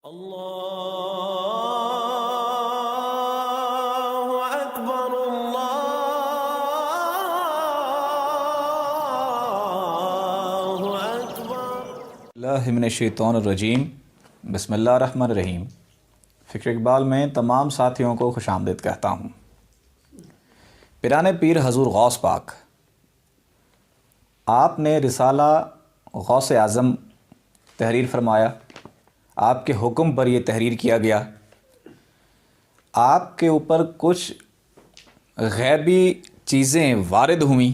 اللہ اکبر اللہ اکبر۔ اللہ من الشیطان الرجیم، بسم اللہ الرحمن الرحیم۔ فکر اقبال میں تمام ساتھیوں کو خوش آمدید کہتا ہوں۔ پیران پیر حضور غوث پاک، آپ نے رسالہ غوث اعظم تحریر فرمایا، آپ کے حکم پر یہ تحریر کیا گیا۔ آپ کے اوپر کچھ غیبی چیزیں وارد ہوئیں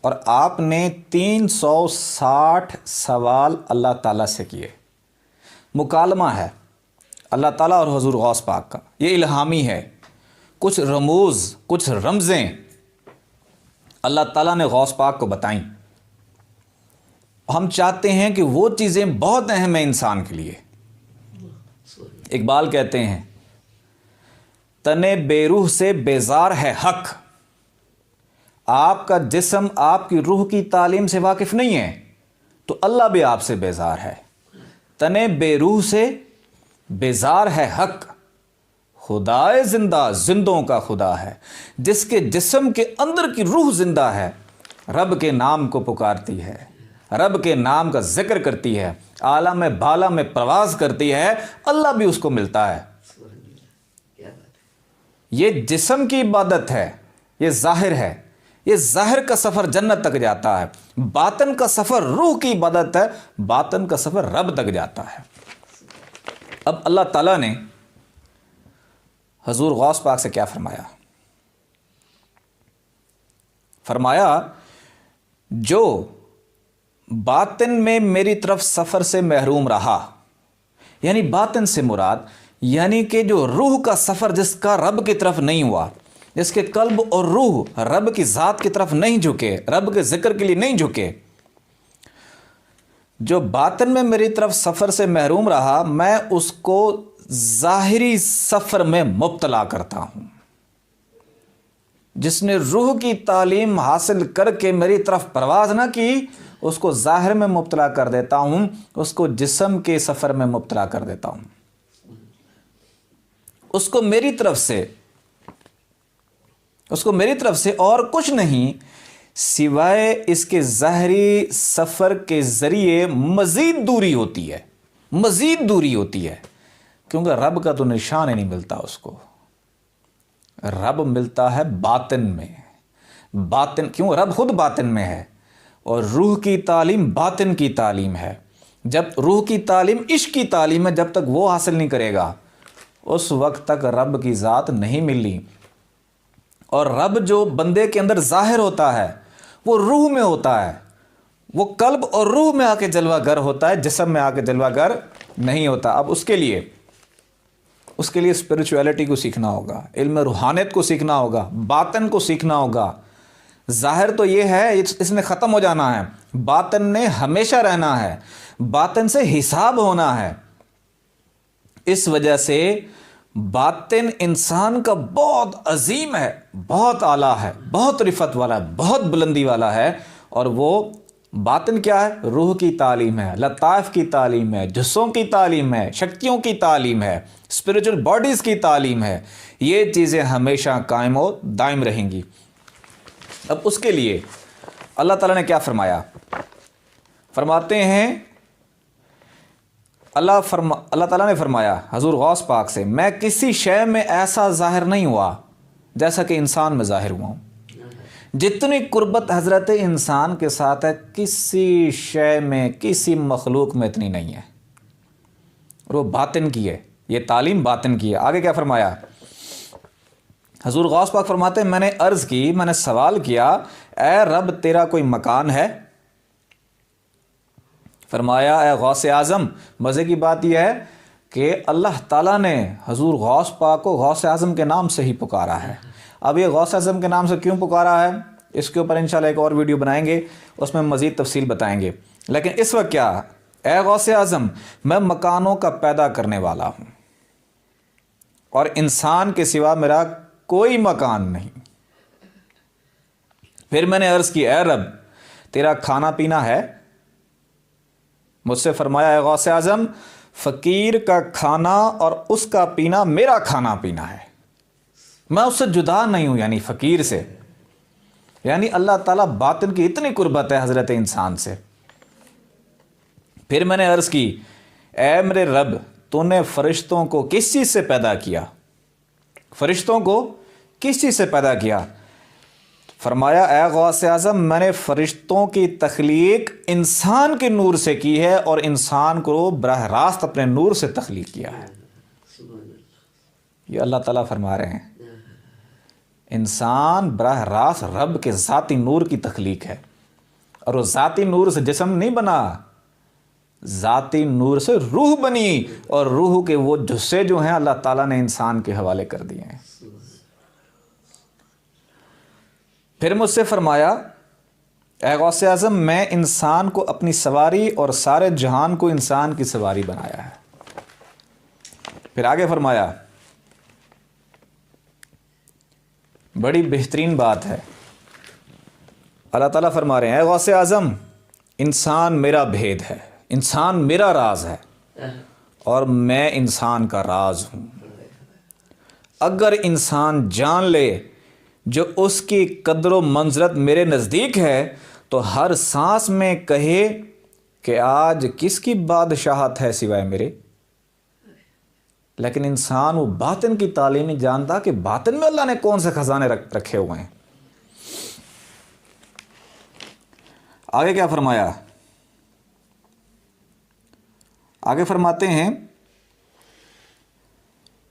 اور آپ نے 360 سوال اللہ تعالیٰ سے کیے۔ مکالمہ ہے اللہ تعالیٰ اور حضور غوث پاک کا، یہ الہامی ہے۔ کچھ رموز، کچھ رمزیں اللہ تعالیٰ نے غوث پاک کو بتائیں۔ ہم چاہتے ہیں کہ وہ چیزیں بہت اہم ہیں انسان کے لیے۔ اقبال کہتے ہیں، تن بے روح سے بیزار ہے حق، آپ کا جسم آپ کی روح کی تعلیم سے واقف نہیں ہے تو اللہ بھی آپ سے بیزار ہے۔ تن بے روح سے بیزار ہے حق، خدائے زندہ زندوں کا خدا ہے۔ جس کے جسم کے اندر کی روح زندہ ہے، رب کے نام کو پکارتی ہے، رب کے نام کا ذکر کرتی ہے، عالم بالا میں پرواز کرتی ہے، اللہ بھی اس کو ملتا ہے۔ یہ جسم کی عبادت ہے، یہ ظاہر ہے، یہ ظاہر کا سفر جنت تک جاتا ہے۔ باطن کا سفر روح کی عبادت ہے، باطن کا سفر رب تک جاتا ہے۔ اب اللہ تعالیٰ نے حضور غوث پاک سے کیا فرمایا؟ فرمایا، جو باطن میں میری طرف سفر سے محروم رہا، یعنی باطن سے مراد یعنی کہ جو روح کا سفر جس کا رب کی طرف نہیں ہوا، جس کے قلب اور روح رب کی ذات کی طرف نہیں جھکے، رب کے ذکر کے لیے نہیں جھکے، جو باطن میں میری طرف سفر سے محروم رہا، میں اس کو ظاہری سفر میں مبتلا کرتا ہوں۔ جس نے روح کی تعلیم حاصل کر کے میری طرف پرواز نہ کی، اس کو ظاہر میں مبتلا کر دیتا ہوں، اس کو جسم کے سفر میں مبتلا کر دیتا ہوں۔ اس کو میری طرف سے اور کچھ نہیں سوائے اس کے ظاہری سفر کے ذریعے مزید دوری ہوتی ہے، کیونکہ رب کا تو نشان ہی نہیں ملتا اس کو۔ رب ملتا ہے باطن میں، کیوں؟ رب خود باطن میں ہے، اور روح کی تعلیم باطن کی تعلیم ہے۔ جب روح کی تعلیم عشق کی تعلیم ہے، جب تک وہ حاصل نہیں کرے گا اس وقت تک رب کی ذات نہیں ملی۔ اور رب جو بندے کے اندر ظاہر ہوتا ہے وہ روح میں ہوتا ہے، وہ قلب اور روح میں آ کے جلوہ گر ہوتا ہے، جسم میں آ کے جلوہ گر نہیں ہوتا۔ اب اس کے لیے اسپرچویلٹی کو سیکھنا ہوگا، علم روحانیت کو سیکھنا ہوگا، باطن کو سیکھنا ہوگا۔ ظاہر تو یہ ہے اس نے ختم ہو جانا ہے، باطن نے ہمیشہ رہنا ہے، باطن سے حساب ہونا ہے۔ اس وجہ سے باطن انسان کا بہت عظیم ہے، بہت اعلیٰ ہے، بہت رفعت والا ہے، بہت بلندی والا ہے۔ اور وہ باطن کیا ہے؟ روح کی تعلیم ہے، لطائف کی تعلیم ہے، جسوں کی تعلیم ہے، شکتیوں کی تعلیم ہے، اسپرچل باڈیز کی تعلیم ہے۔ یہ چیزیں ہمیشہ قائم و دائم رہیں گی۔ اب اس کے لیے اللہ تعالیٰ نے کیا فرمایا؟ فرماتے ہیں، اللہ تعالیٰ نے فرمایا حضور غوث پاک سے، میں کسی شے میں ایسا ظاہر نہیں ہوا جیسا کہ انسان میں ظاہر ہوا ہوں۔ جتنی قربت حضرت انسان کے ساتھ ہے، کسی شے میں، کسی مخلوق میں اتنی نہیں ہے۔ اور وہ باطن کی ہے، یہ تعلیم باطن کی ہے۔ آگے کیا فرمایا؟ حضور غوث پاک فرماتے ہیں، میں نے عرض کی، میں نے سوال کیا، اے رب تیرا کوئی مکان ہے؟ فرمایا، اے غوث اعظم، مزے کی بات یہ ہے کہ اللہ تعالیٰ نے حضور غوث پاک کو غوث اعظم کے نام سے ہی پکارا ہے۔ اب یہ غوث اعظم کے نام سے کیوں پکارا ہے، اس کے اوپر انشاءاللہ ایک اور ویڈیو بنائیں گے، اس میں مزید تفصیل بتائیں گے۔ لیکن اس وقت کیا، اے غوث اعظم، میں مکانوں کا پیدا کرنے والا ہوں اور انسان کے سوا میرا کوئی مکان نہیں۔ پھر میں نے عرض کی، اے رب تیرا کھانا پینا ہے؟ مجھ سے فرمایا اے غوث اعظم فقیر کا کھانا اور اس کا پینا میرا کھانا پینا ہے، میں اس سے جدا نہیں ہوں، یعنی فقیر سے، یعنی اللہ تعالیٰ باطن کی اتنی قربت ہے حضرت انسان سے۔ پھر میں نے عرض کی اے میرے رب تو نے فرشتوں کو کس چیز سے پیدا کیا؟ فرشتوں کو کس چیز سے پیدا کیا؟ فرمایا اے غوث اعظم میں نے فرشتوں کی تخلیق انسان کے نور سے کی ہے، اور انسان کو براہ راست اپنے نور سے تخلیق کیا ہے۔ یہ اللہ تعالیٰ فرما رہے ہیں انسان براہ راست رب کے ذاتی نور کی تخلیق ہے، اور وہ ذاتی نور سے جسم نہیں بنا، ذاتی نور سے روح بنی، اور روح کے وہ جزے جو ہیں اللہ تعالیٰ نے انسان کے حوالے کر دیے ہیں۔ پھر مجھ سے فرمایا اے غوث اعظم میں انسان کو اپنی سواری اور سارے جہان کو انسان کی سواری بنایا ہے۔ پھر آگے فرمایا بڑی بہترین بات ہے، اللہ تعالیٰ فرما رہے ہیں اے غوث اعظم انسان میرا بھید ہے، انسان میرا راز ہے، اور میں انسان کا راز ہوں۔ اگر انسان جان لے جو اس کی قدر و منزلت میرے نزدیک ہے تو ہر سانس میں کہے کہ آج کس کی بادشاہت ہے سوائے میرے۔ لیکن انسان وہ باطن کی تعلیم نہیں جانتا کہ باطن میں اللہ نے کون سے خزانے رکھے ہوئے ہیں۔ آگے کیا فرمایا؟ آگے فرماتے ہیں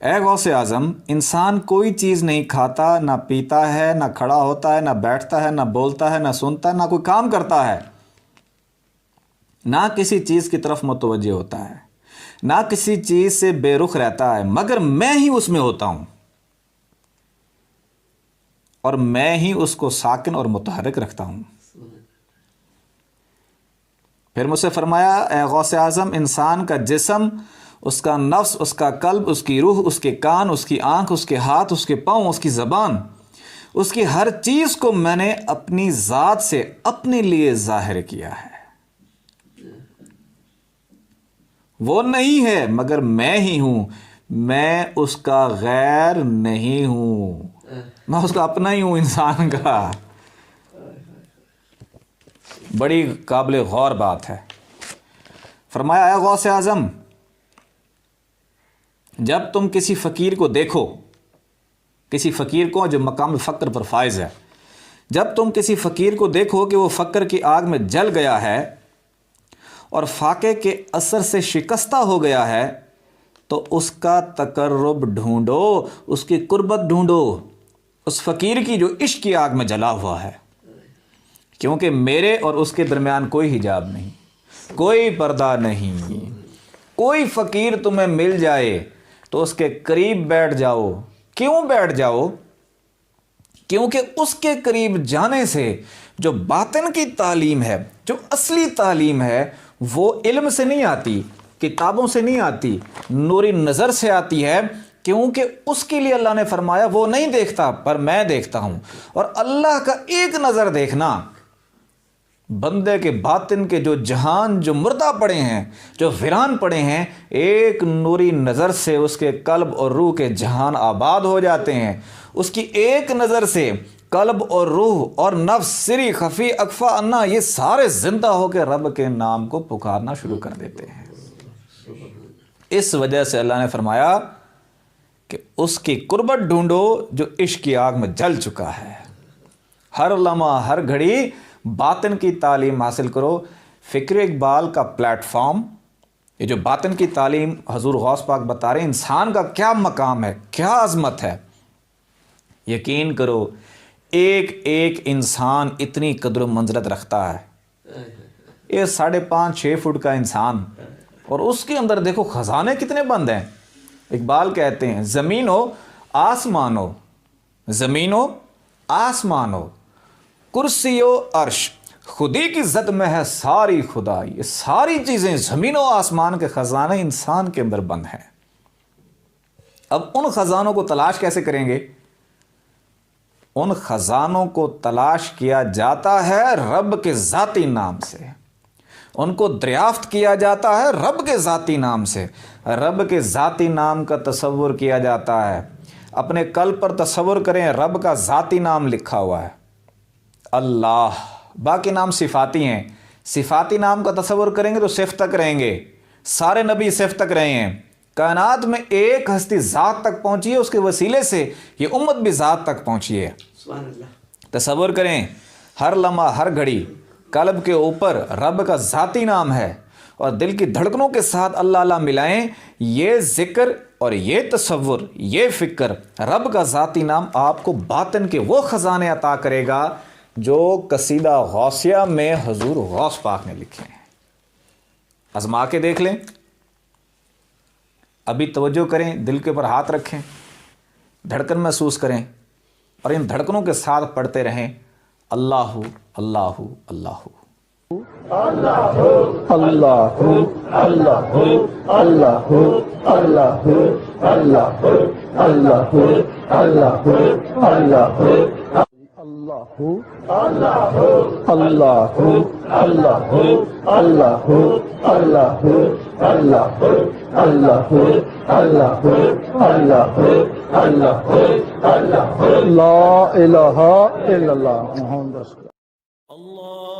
اے غوث اعظم انسان کوئی چیز نہیں کھاتا، نہ پیتا ہے، نہ کھڑا ہوتا ہے، نہ بیٹھتا ہے، نہ بولتا ہے، نہ سنتا ہے، نہ کوئی کام کرتا ہے، نہ کسی چیز کی طرف متوجہ ہوتا ہے، نہ کسی چیز سے بے رخ رہتا ہے، مگر میں ہی اس میں ہوتا ہوں، اور میں ہی اس کو ساکن اور متحرک رکھتا ہوں۔ پھر مجھ سے فرمایا اے غوث اعظم انسان کا جسم، اس کا نفس، اس کا قلب، اس کی روح، اس کے کان، اس کی آنکھ، اس کے ہاتھ، اس کے پاؤں، اس کی زبان، اس کی ہر چیز کو میں نے اپنی ذات سے اپنے لیے ظاہر کیا ہے۔ وہ نہیں ہے مگر میں ہی ہوں، میں اس کا غیر نہیں ہوں، میں اس کا اپنا ہی ہوں انسان کا۔ بڑی قابل غور بات ہے۔ فرمایا اے غوث اعظم جب تم کسی فقیر کو دیکھو، کسی فقیر کو جو مقام فقر پر فائز ہے، جب تم کسی فقیر کو دیکھو کہ وہ فقر کی آگ میں جل گیا ہے اور فاقے کے اثر سے شکستہ ہو گیا ہے، تو اس کا تقرب ڈھونڈو، اس کی قربت ڈھونڈو، اس فقیر کی جو عشق کی آگ میں جلا ہوا ہے، کیونکہ میرے اور اس کے درمیان کوئی حجاب نہیں، کوئی پردہ نہیں۔ کوئی فقیر تمہیں مل جائے تو اس کے قریب بیٹھ جاؤ۔ کیوں بیٹھ جاؤ؟ کیونکہ اس کے قریب جانے سے جو باطن کی تعلیم ہے، جو اصلی تعلیم ہے، وہ علم سے نہیں آتی، کتابوں سے نہیں آتی، نوری نظر سے آتی ہے، کیونکہ اس کے لیے اللہ نے فرمایا وہ نہیں دیکھتا پر میں دیکھتا ہوں۔ اور اللہ کا ایک نظر دیکھنا بندے کے باطن کے جو جہان جو مردہ پڑے ہیں، جو ویران پڑے ہیں، ایک نوری نظر سے اس کے قلب اور روح کے جہان آباد ہو جاتے ہیں۔ اس کی ایک نظر سے قلب اور روح اور نفس، سری، خفی، اکفا، انا، یہ سارے زندہ ہو کے رب کے نام کو پکارنا شروع کر دیتے ہیں۔ اس وجہ سے اللہ نے فرمایا کہ اس کی قربت ڈھونڈو جو عشق کی آگ میں جل چکا ہے۔ ہر لمحہ، ہر گھڑی باطن کی تعلیم حاصل کرو۔ فکر اقبال کا پلیٹ فارم، یہ جو باطن کی تعلیم حضور غوث پاک بتا رہے ہیں، انسان کا کیا مقام ہے، کیا عظمت ہے۔ یقین کرو ایک ایک انسان اتنی قدر و منزلت رکھتا ہے۔ یہ 5.5-6 فٹ کا انسان، اور اس کے اندر دیکھو خزانے کتنے بند ہیں۔ اقبال کہتے ہیں زمین ہو آسمان ہو، زمین ہو آسمان ہو، کرسی و عرش، خودی کی زد میں ہے ساری خدائی۔ یہ ساری چیزیں زمین و آسمان کے خزانے انسان کے اندر بند ہیں۔ اب ان خزانوں کو تلاش کیسے کریں گے؟ ان خزانوں کو تلاش کیا جاتا ہے رب کے ذاتی نام سے، ان کو دریافت کیا جاتا ہے رب کے ذاتی نام سے. رب کے ذاتی نام کا تصور کیا جاتا ہے. اپنے قلب پر تصور کریں رب کا ذاتی نام لکھا ہوا ہے اللہ. باقی نام صفاتی ہیں. صفاتی نام کا تصور کریں گے تو صفت تک رہیں گے. سارے نبی صفت تک رہے ہیں. کائنات میں ایک ہستی ذات تک پہنچی ہے, اس کے وسیلے سے یہ امت بھی ذات تک پہنچی ہے. سبحان اللہ. تصور کریں ہر لمحہ ہر گھڑی قلب کے اوپر رب کا ذاتی نام ہے اور دل کی دھڑکنوں کے ساتھ اللہ اللہ ملائیں. یہ ذکر اور یہ تصور, یہ فکر, رب کا ذاتی نام آپ کو باطن کے وہ خزانے عطا کرے گا جو قصیدہ غوثیہ میں حضور غوث پاک نے لکھے ہیں. آزما کے دیکھ لیں. ابھی توجہ کریں, دل کے اوپر ہاتھ رکھیں, دھڑکن محسوس کریں اور ان دھڑکنوں کے ساتھ پڑھتے رہیں اللہ اللہ اللہ. اللہ اللہ اللہ اللہ اللہ اللہ اللہ اللہ اللہ اللہ اللہ اللہ اللہ اللہ اللہ اللہ اللہ اللہ اللہ لا الہ الا اللہ محمد رسول اللہ. اللہ